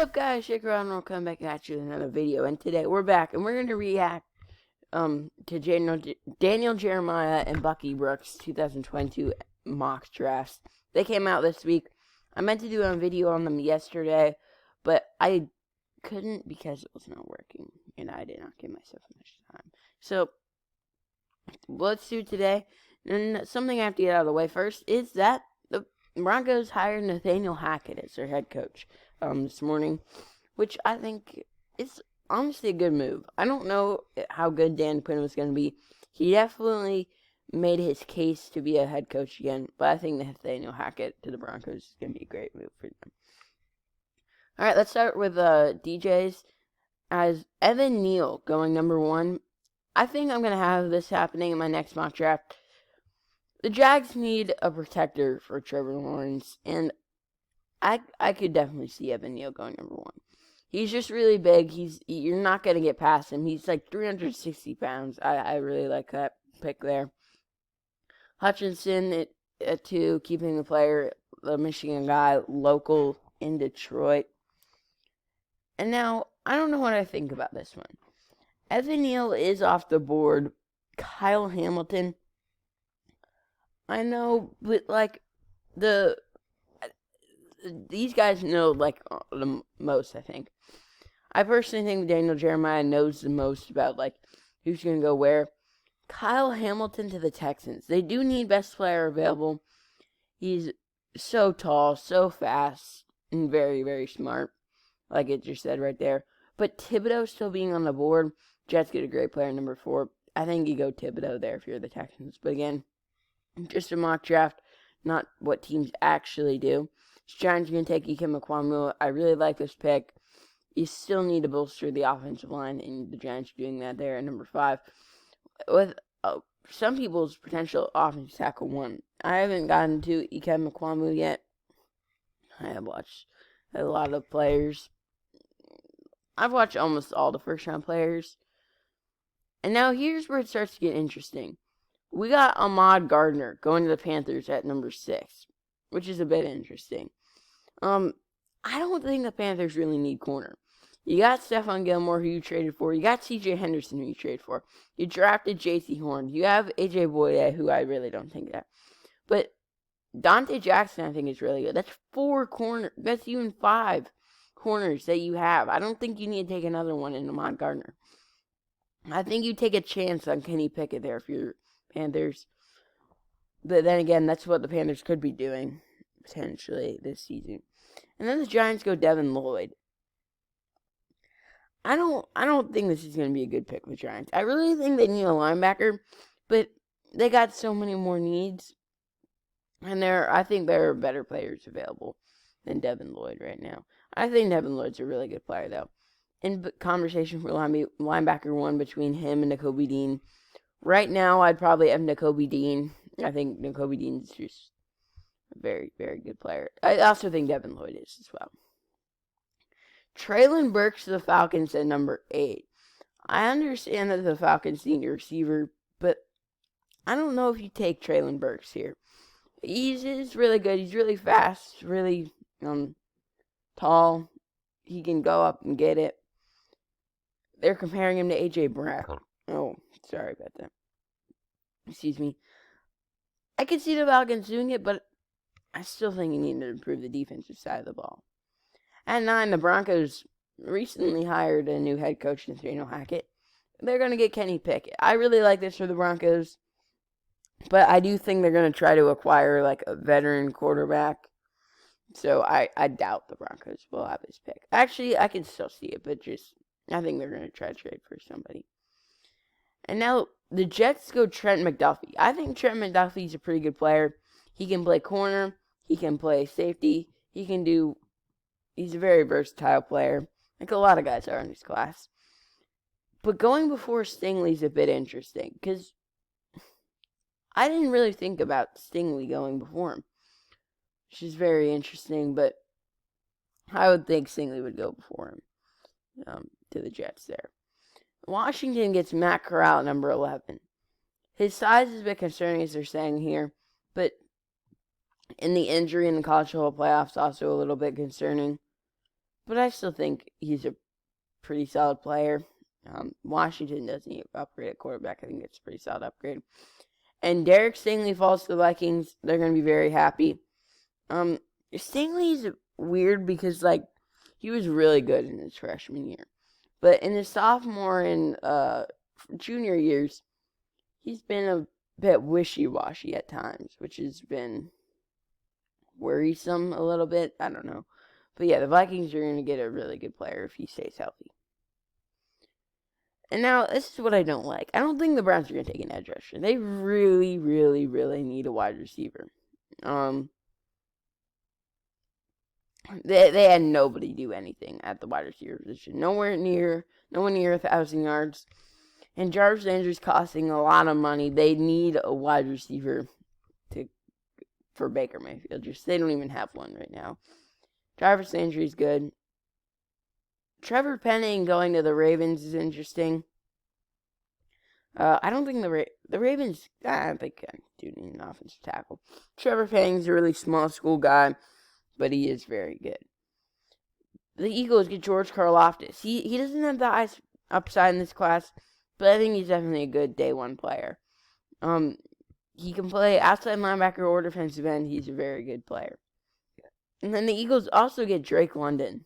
up, guys? Shaker and I'll come back at you with another video. And today we're back, and we're going to react to Daniel Jeremiah and Bucky Brooks 2022 mock drafts. They came out this week. I meant to do a video on them yesterday, but I couldn't because it was not working, and I did not give myself much time. So let's do today. And something I have to get out of the way first is that the Broncos hired Nathaniel Hackett as their head coach this morning, which I think is honestly a good move. I don't know how good Dan Quinn was going to be. He definitely made his case to be a head coach again, but I think Nathaniel Hackett to the Broncos is going to be a great move for them. All right, let's start with DJs. As Evan Neal going number 1, I think I'm going to have this happening in my next mock draft. The Jags need a protector for Trevor Lawrence, and I could definitely see Evan Neal going number 1. He's just really big. You're not going to get past him. He's like 360 pounds. I really like that pick there. Hutchinson at 2, keeping the player, the Michigan guy, local in Detroit. And now, I don't know what I think about this one. Evan Neal is off the board. Kyle Hamilton, I know, but like these guys know like the most, I think. I personally think Daniel Jeremiah knows the most about like who's going to go where. Kyle Hamilton to the Texans. They do need best player available. He's so tall, so fast, and very, very smart, like it just said right there. But Thibodeau still being on the board. Jets get a great player, number 4. I think you go Thibodeau there if you're the Texans. But again, just a mock draft, not what teams actually do. Giants are going to take Ikem Ekwonu. I really like this pick. You still need to bolster the offensive line, and the Giants are doing that there at number 5. With some people's potential offensive tackle 1. I haven't gotten to Ikem Ekwonu yet. I have watched a lot of players. I've watched almost all the first-round players. And now here's where it starts to get interesting. We got Ahmad Gardner going to the Panthers at number 6, which is a bit interesting. I don't think the Panthers really need corner. You got Stephon Gilmore, who you traded for. You got C.J. Henderson, who you traded for. You drafted J.C. Horn. You have A.J. Boye, who I really don't think that. But Dante Jackson, I think, is really good. That's 4 corners. That's even 5 corners that you have. I don't think you need to take another one in Ahmad Gardner. I think you take a chance on Kenny Pickett there if you're Panthers. But then again, that's what the Panthers could be doing, potentially, this season. And then the Giants go Devin Lloyd. I don't think this is going to be a good pick for the Giants. I really think they need a linebacker, but they got so many more needs. And I think there are better players available than Devin Lloyd right now. I think Devin Lloyd's a really good player, though. In conversation for linebacker 1 between him and Nakobe Dean. Right now, I'd probably have Nakobe Dean. I think Nakobe Dean's just a very, very good player. I also think Devin Lloyd is as well. Treylon Burks to the Falcons at number 8. I understand that the Falcons need a receiver, but I don't know if you take Treylon Burks here. He's really good. He's really fast, really tall. He can go up and get it. They're comparing him to A.J. Brown. Oh, sorry about that. Excuse me. I could see the Falcons doing it, but I still think you need to improve the defensive side of the ball. At 9, the Broncos recently hired a new head coach, Nathaniel Hackett. They're going to get Kenny Pickett. I really like this for the Broncos, but I do think they're going to try to acquire like a veteran quarterback. So I doubt the Broncos will have this pick. Actually, I can still see it, but I think they're going to try to trade for somebody. And now the Jets go Trent McDuffie. I think Trent McDuffie's a pretty good player. He can play corner. He can play safety. He's a very versatile player, like a lot of guys are in this class. But going before Stingley's a bit interesting, because I didn't really think about Stingley going before him, which is very interesting, but I would think Stingley would go before him to the Jets there. Washington gets Matt Corral at number 11. His size is a bit concerning, as they're saying here, but in the injury in the college football playoffs, also a little bit concerning. but I still think he's a pretty solid player. Washington doesn't need to upgrade at quarterback. I think it's a pretty solid upgrade. And Derek Stingley falls to the Vikings. They're going to be very happy. Stingley's weird because, like, he was really good in his freshman year. But in his sophomore and junior years, he's been a bit wishy-washy at times, which has been worrisome a little bit. I don't know. But yeah, the Vikings are going to get a really good player if he stays healthy. And now, this is what I don't like. I don't think the Browns are going to take an edge rusher. They really, really, really need a wide receiver. They had nobody do anything at the wide receiver position. No one near 1,000 yards. And Jarvis Landry's costing a lot of money. They need a wide receiver for Baker Mayfield. They don't even have one right now. Jarvis Landry's good. Trevor Penning going to the Ravens is interesting. I don't think the Ravens. I don't think do need an offensive tackle. Trevor Penning's a really small school guy, but he is very good. The Eagles get George Karlaftis. He doesn't have the highest upside in this class, but I think he's definitely a good day one player. He can play outside linebacker or defensive end. He's a very good player. And then the Eagles also get Drake London.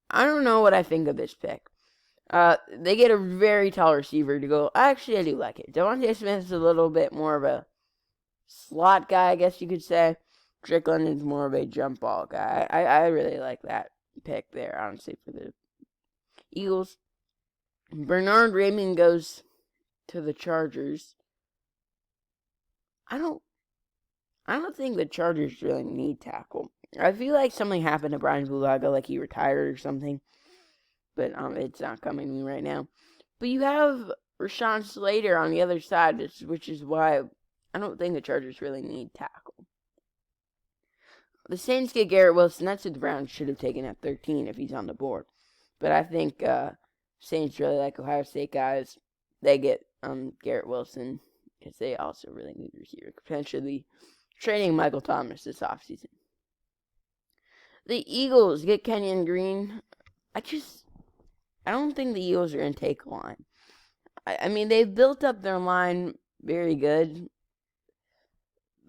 I don't know what I think of this pick. They get a very tall receiver to go. Actually, I do like it. Devontae Smith is a little bit more of a slot guy, I guess you could say. Drake London's more of a jump ball guy. I really like that pick there, honestly, for the Eagles. Bernard Raymond goes to the Chargers. I don't think the Chargers really need tackle. I feel like something happened to Brian Bulaga, like he retired or something. But it's not coming to me right now. But you have Rashawn Slater on the other side, which is why I don't think the Chargers really need tackle. The Saints get Garrett Wilson. That's what the Browns should have taken at 13 if he's on the board. But I think Saints really like Ohio State guys. They get Garrett Wilson because they also really need a receiver. Potentially trading Michael Thomas this offseason. The Eagles get Kenyon Green. I don't think the Eagles are going to take a line. I mean, they've built up their line very good.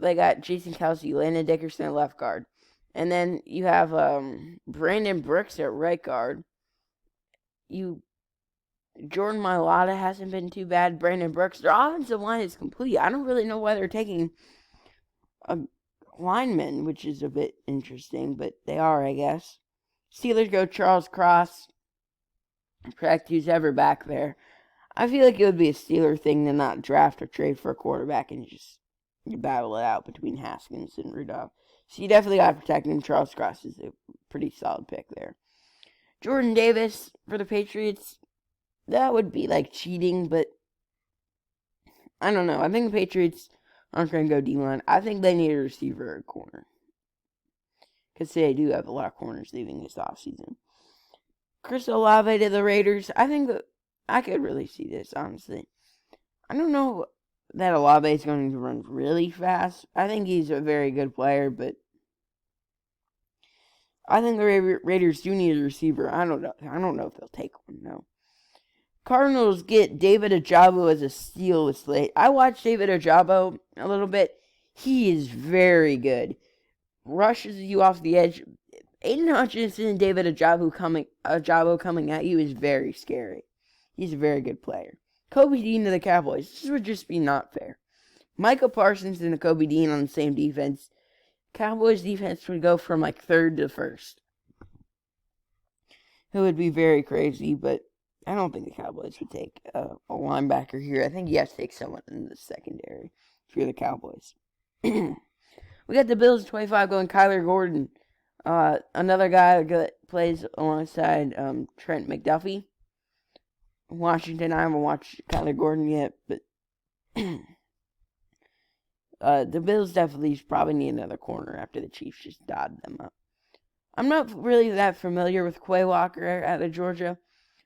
They got Jason Kelsey, Landon Dickerson at left guard. And then you have Brandon Brooks at right guard. Jordan Mailata hasn't been too bad. Brandon Brooks. Their offensive line is complete. I don't really know why they're taking a lineman, which is a bit interesting, but they are, I guess. Steelers go Charles Cross. Protect who's ever back there. I feel like it would be a Steeler thing to not draft or trade for a quarterback and just battle it out between Haskins and Rudolph. So you definitely got to protect him. Charles Cross is a pretty solid pick there. Jordan Davis for the Patriots. That would be like cheating, but I don't know. I think the Patriots aren't going to go D-line. I think they need a receiver or a corner. Because they do have a lot of corners leaving this offseason. Chris Olave to the Raiders. I think that I could really see this, honestly. I don't know that Olave is going to run really fast. I think he's a very good player, but I think the Raiders do need a receiver. I don't know if they'll take one, no. Cardinals get David Ojabo as a steal this late. I watched David Ojabo a little bit. He is very good. Rushes you off the edge. Aiden Hutchinson and David Ojabo coming at you is very scary. He's a very good player. Kobe Dean to the Cowboys. This would just be not fair. Micah Parsons and Kobe Dean on the same defense. Cowboys defense would go from like third to first. It would be very crazy, but I don't think the Cowboys would take a linebacker here. I think you have to take someone in the secondary if you're the Cowboys. We got the Bills at 25 going Kyler Gordon. Another guy that plays alongside Trent McDuffie. Washington, I haven't watched Kyler Gordon yet, but the Bills definitely probably need another corner after the Chiefs just dotted them up. I'm not really that familiar with Quay Walker out of Georgia,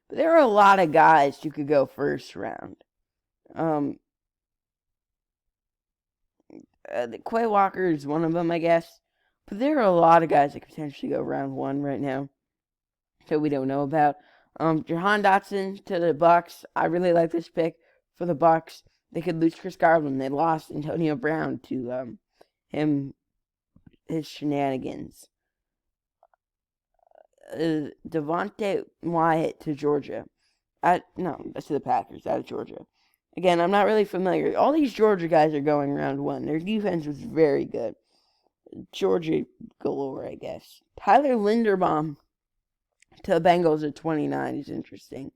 but there are a lot of guys who could go first round. Quay Walker is one of them, I guess. But there are a lot of guys that could potentially go round 1 right now that we don't know about. Jahan Dotson to the Bucks. I really like this pick for the Bucks. They could lose Chris Godwin. They lost Antonio Brown to his shenanigans. Devontae Wyatt to Georgia. No, that's to the Packers, out of Georgia. Again, I'm not really familiar. All these Georgia guys are going round 1. Their defense was very good. Georgia galore, I guess. Tyler Linderbaum to the Bengals at 29 is interesting.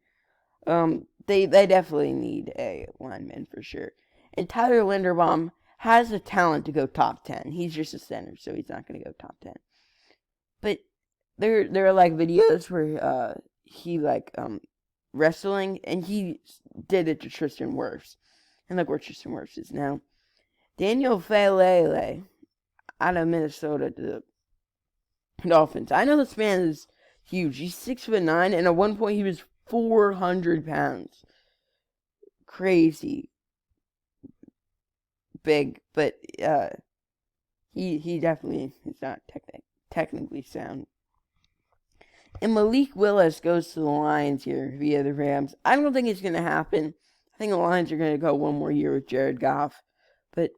They definitely need a lineman for sure. And Tyler Linderbaum has the talent to go top 10. He's just a center, so he's not going to go top 10. But there are like videos where he wrestling, and he did it to Tristan Wirfs. And look where Tristan Wirfs is now. Daniel Falele out of Minnesota to the Dolphins. I know this man is huge. He's 6'9", and at one point he was 400 pounds. Crazy big, but he definitely is not technically sound. And Malik Willis goes to the Lions here via the Rams. I don't think it's going to happen. I think the Lions are going to go one more year with Jared Goff. But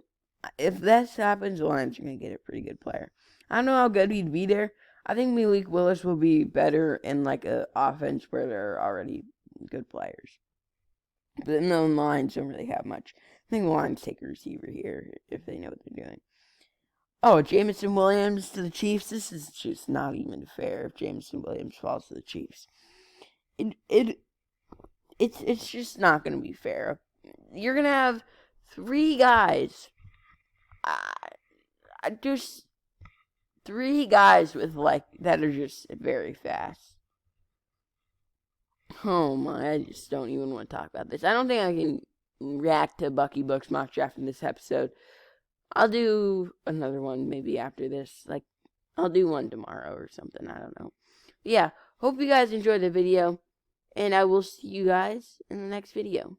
if this happens, the Lions are going to get a pretty good player. I don't know how good he'd be there. I think Malik Willis will be better in like an offense where there are already good players. But then the Lions don't really have much. I think the Lions take a receiver here if they know what they're doing. Oh, Jameson Williams to the Chiefs. This is just not even fair if Jameson Williams falls to the Chiefs. It's just not going to be fair. You're going to have 3 guys. Just 3 guys with that are just very fast. Oh my, I just don't even want to talk about this. I don't think I can react to Bucky Book's mock draft in this episode. I'll do another one maybe after this. I'll do one tomorrow or something. I don't know. But yeah, hope you guys enjoyed the video. And I will see you guys in the next video.